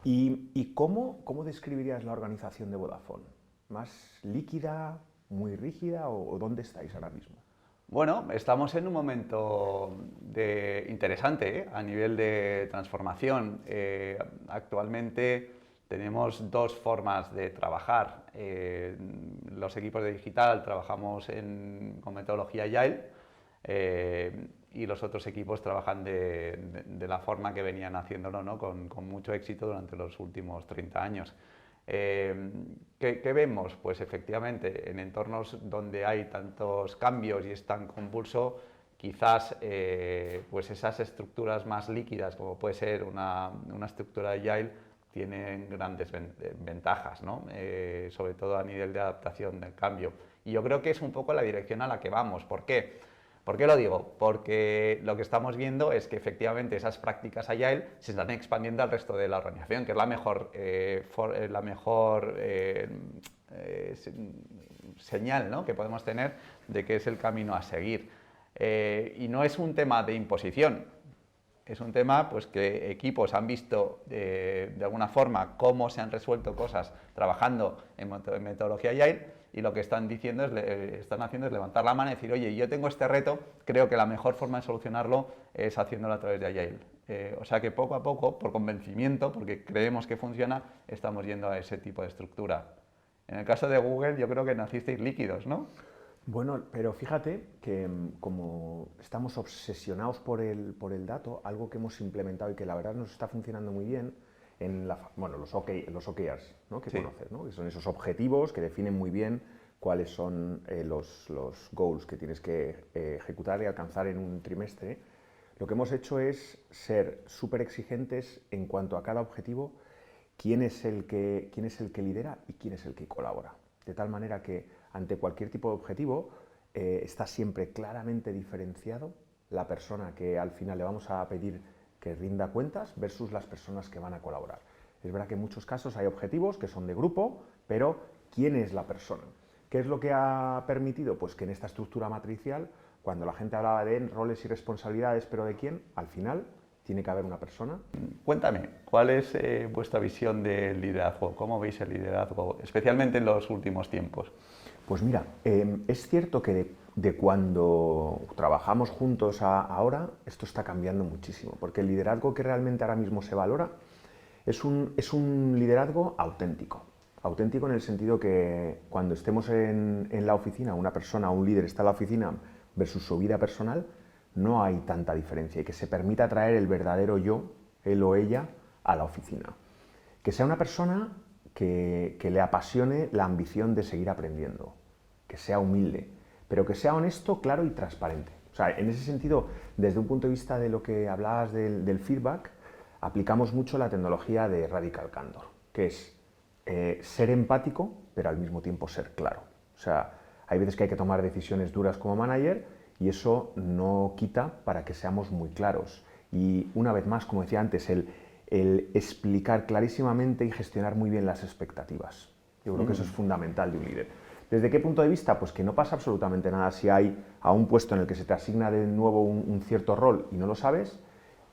¿Y cómo describirías la organización de Vodafone? ¿Más líquida, muy rígida o dónde estáis ahora mismo? Bueno, estamos en un momento interesante, a nivel de transformación. Actualmente tenemos dos formas de trabajar. Los equipos de digital trabajamos con metodología Agile, y los otros equipos trabajan de la forma que venían haciéndolo, ¿no? Con mucho éxito durante los últimos 30 años. ¿Qué vemos? Pues efectivamente, en entornos donde hay tantos cambios y es tan convulso, quizás pues esas estructuras más líquidas, como puede ser una estructura Agile, tienen grandes ventajas, ¿no? Sobre todo a nivel de adaptación del cambio. Y yo creo que es un poco la dirección a la que vamos. ¿Por qué? ¿Por qué lo digo? Porque lo que estamos viendo es que efectivamente esas prácticas Agile se están expandiendo al resto de la organización, que es la mejor señal, ¿no?, que podemos tener de que es el camino a seguir. Y no es un tema de imposición, es un tema pues, que equipos han visto de alguna forma cómo se han resuelto cosas trabajando en metodología Agile, y lo que están haciendo es levantar la mano y decir, oye, yo tengo este reto, creo que la mejor forma de solucionarlo es haciéndolo a través de Agile. O sea que poco a poco, por convencimiento, porque creemos que funciona, estamos yendo a ese tipo de estructura. En el caso de Google, yo creo que nacisteis líquidos, ¿no? Bueno, pero fíjate que como estamos obsesionados por el dato, algo que hemos implementado y que la verdad nos está funcionando muy bien, bueno, los OKRs, ¿no?, que Sí. conoces, ¿no?, que son esos objetivos que definen muy bien cuáles son los goals que tienes que ejecutar y alcanzar en un trimestre. Lo que hemos hecho es ser súper exigentes en cuanto a cada objetivo, quién es el que lidera y quién es el que colabora. De tal manera que ante cualquier tipo de objetivo está siempre claramente diferenciado la persona que al final le vamos a pedir que rinda cuentas versus las personas que van a colaborar. Es verdad que en muchos casos hay objetivos que son de grupo, pero ¿quién es la persona? ¿Qué es lo que ha permitido? Pues que en esta estructura matricial, cuando la gente hablaba de roles y responsabilidades, pero ¿de quién? Al final tiene que haber una persona. Cuéntame, ¿cuál es vuestra visión del liderazgo? ¿Cómo veis el liderazgo, especialmente en los últimos tiempos? Pues mira, es cierto que de cuando trabajamos juntos a ahora, esto está cambiando muchísimo, porque el liderazgo que realmente ahora mismo se valora es un liderazgo auténtico. Auténtico en el sentido que cuando estemos en la oficina, una persona o un líder está en la oficina versus su vida personal, no hay tanta diferencia y que se permita traer el verdadero yo, él o ella, a la oficina. Que sea una persona que le apasione la ambición de seguir aprendiendo, que sea humilde, pero que sea honesto, claro y transparente. O sea, en ese sentido, desde un punto de vista de lo que hablabas del feedback, aplicamos mucho la tecnología de Radical Candor, que es ser empático, pero al mismo tiempo ser claro. O sea, hay veces que hay que tomar decisiones duras como manager y eso no quita para que seamos muy claros. Y una vez más, como decía antes, el explicar clarísimamente y gestionar muy bien las expectativas. Yo creo que eso es fundamental de un líder. ¿Desde qué punto de vista? Pues que no pasa absolutamente nada si hay a un puesto en el que se te asigna de nuevo un cierto rol y no lo sabes.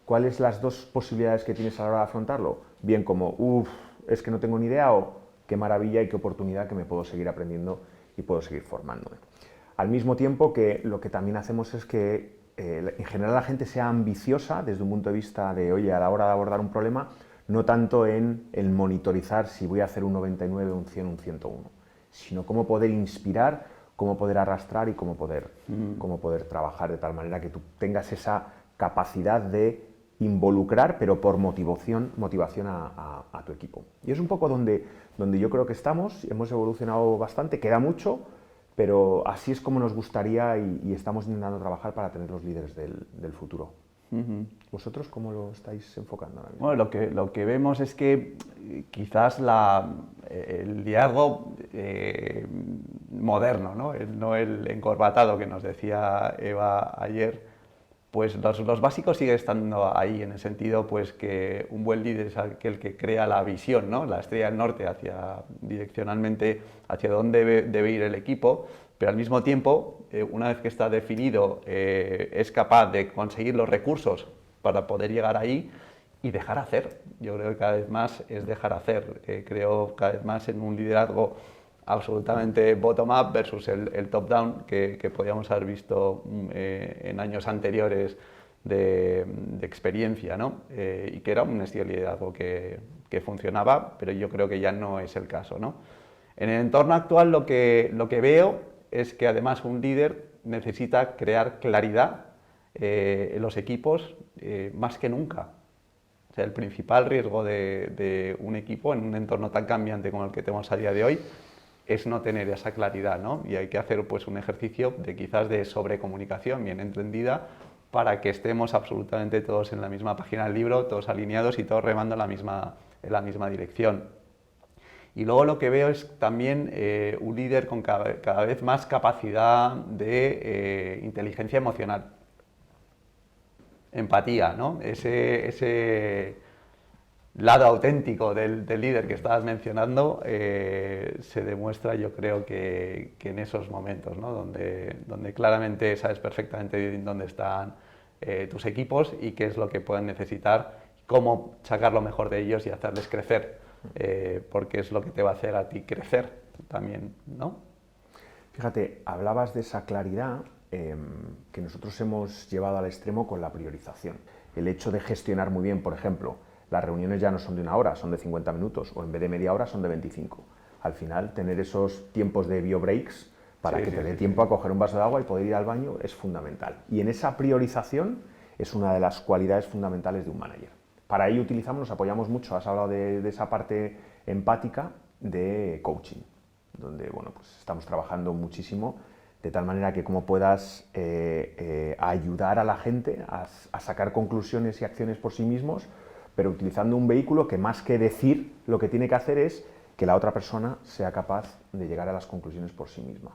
¿Cuáles las dos posibilidades que tienes a la hora de afrontarlo? Bien como, es que no tengo ni idea, o qué maravilla y qué oportunidad que me puedo seguir aprendiendo y puedo seguir formándome. Al mismo tiempo que lo que también hacemos es que en general la gente sea ambiciosa desde un punto de vista de, oye, a la hora de abordar un problema, no tanto en el monitorizar si voy a hacer un 99, un 100, un 101, sino cómo poder inspirar, cómo poder arrastrar y cómo poder trabajar de tal manera que tú tengas esa capacidad de involucrar, pero por motivación a tu equipo. Y es un poco donde yo creo que estamos, hemos evolucionado bastante, queda mucho, pero así es como nos gustaría y estamos intentando trabajar para tener los líderes del futuro. ¿Vosotros cómo lo estáis enfocando ahora mismo? Bueno, lo que vemos es que quizás el liderazgo moderno, no el encorbatado que nos decía Eva ayer, pues los básicos siguen estando ahí, en el sentido pues que un buen líder es aquel que crea la visión, ¿no?, la estrella del norte direccionalmente hacia dónde debe ir el equipo, pero al mismo tiempo, una vez que está definido, es capaz de conseguir los recursos para poder llegar ahí y dejar hacer. Yo creo que cada vez más es dejar hacer. Creo cada vez más en un liderazgo absolutamente bottom-up versus el top-down que podíamos haber visto en años anteriores de experiencia, ¿no? Y que era un estilo de liderazgo que funcionaba, pero yo creo que ya no es el caso, ¿no? En el entorno actual lo que veo es que además un líder necesita crear claridad en los equipos más que nunca. O sea, el principal riesgo de un equipo en un entorno tan cambiante como el que tenemos a día de hoy es no tener esa claridad, ¿no? Y hay que hacer pues, un ejercicio de quizás de sobrecomunicación bien entendida para que estemos absolutamente todos en la misma página del libro, todos alineados y todos remando en la misma dirección. Y luego lo que veo es también un líder con cada vez más capacidad de inteligencia emocional. Empatía, ¿no? Ese lado auténtico del líder que estabas mencionando se demuestra, yo creo, que en esos momentos, ¿no? donde claramente sabes perfectamente dónde están tus equipos y qué es lo que pueden necesitar, cómo sacar lo mejor de ellos y hacerles crecer, porque es lo que te va a hacer a ti crecer también, ¿no? Fíjate, hablabas de esa claridad que nosotros hemos llevado al extremo con la priorización. El hecho de gestionar muy bien, por ejemplo, las reuniones ya no son de 1 hora, son de 50 minutos, o en vez de media hora son de 25. Al final, tener esos tiempos de bio breaks para que te dé tiempo a coger un vaso de agua y poder ir al baño es fundamental. Y en esa priorización es una de las cualidades fundamentales de un manager. Para ello nos apoyamos mucho, has hablado de esa parte empática de coaching, donde bueno, pues estamos trabajando muchísimo de tal manera que como puedas ayudar a la gente a sacar conclusiones y acciones por sí mismos, pero utilizando un vehículo que más que decir lo que tiene que hacer es que la otra persona sea capaz de llegar a las conclusiones por sí misma.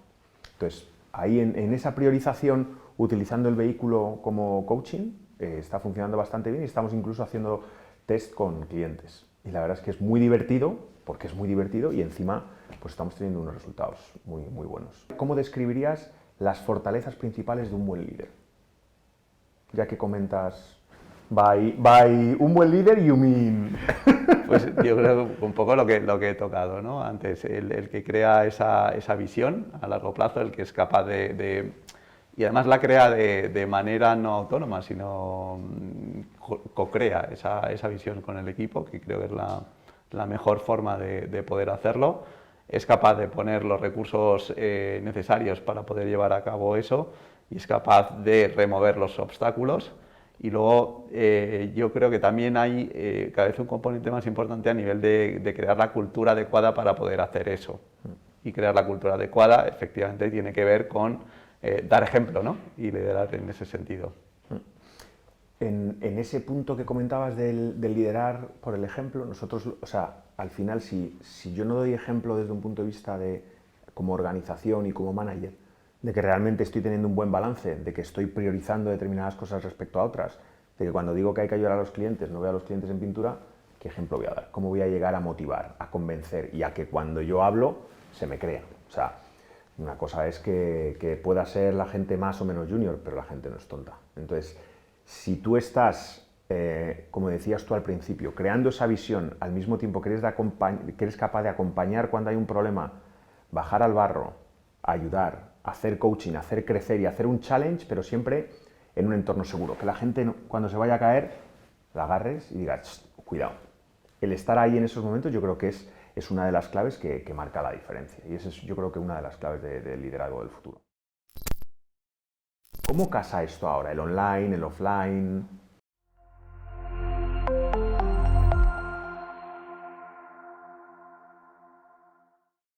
Entonces, ahí en esa priorización, utilizando el vehículo como coaching, está funcionando bastante bien y estamos incluso haciendo test con clientes. Y la verdad es que es muy divertido, porque es muy divertido y encima pues estamos teniendo unos resultados muy, muy buenos. ¿Cómo describirías las fortalezas principales de un buen líder? Ya que comentas, by un buen líder, you mean... Pues yo creo un poco lo que he tocado, ¿no? Antes, el que crea esa visión a largo plazo, el que es capaz y además la crea de manera no autónoma, sino co-crea esa visión con el equipo, que creo que es la mejor forma de poder hacerlo. Es capaz de poner los recursos necesarios para poder llevar a cabo eso y es capaz de remover los obstáculos. Y luego yo creo que también hay cada vez un componente más importante a nivel de crear la cultura adecuada para poder hacer eso. Y crear la cultura adecuada efectivamente tiene que ver con dar ejemplo, ¿no? Y liderar en ese sentido. En ese punto que comentabas del liderar por el ejemplo, nosotros, o sea, al final si yo no doy ejemplo desde un punto de vista de como organización y como manager, de que realmente estoy teniendo un buen balance, de que estoy priorizando determinadas cosas respecto a otras, de que cuando digo que hay que ayudar a los clientes, no veo a los clientes en pintura, ¿qué ejemplo voy a dar? ¿Cómo voy a llegar a motivar, a convencer y a que cuando yo hablo se me crea? O sea, una cosa es que pueda ser la gente más o menos junior, pero la gente no es tonta. Entonces, si tú estás, como decías tú al principio, creando esa visión al mismo tiempo que eres capaz de acompañar cuando hay un problema, bajar al barro, ayudar, hacer coaching, hacer crecer y hacer un challenge, pero siempre en un entorno seguro. Que la gente cuando se vaya a caer, la agarres y digas, cuidado. El estar ahí en esos momentos yo creo que es una de las claves que marca la diferencia. Y esa es yo creo que una de las claves del liderazgo del futuro. ¿Cómo casa esto ahora? ¿El online, el offline?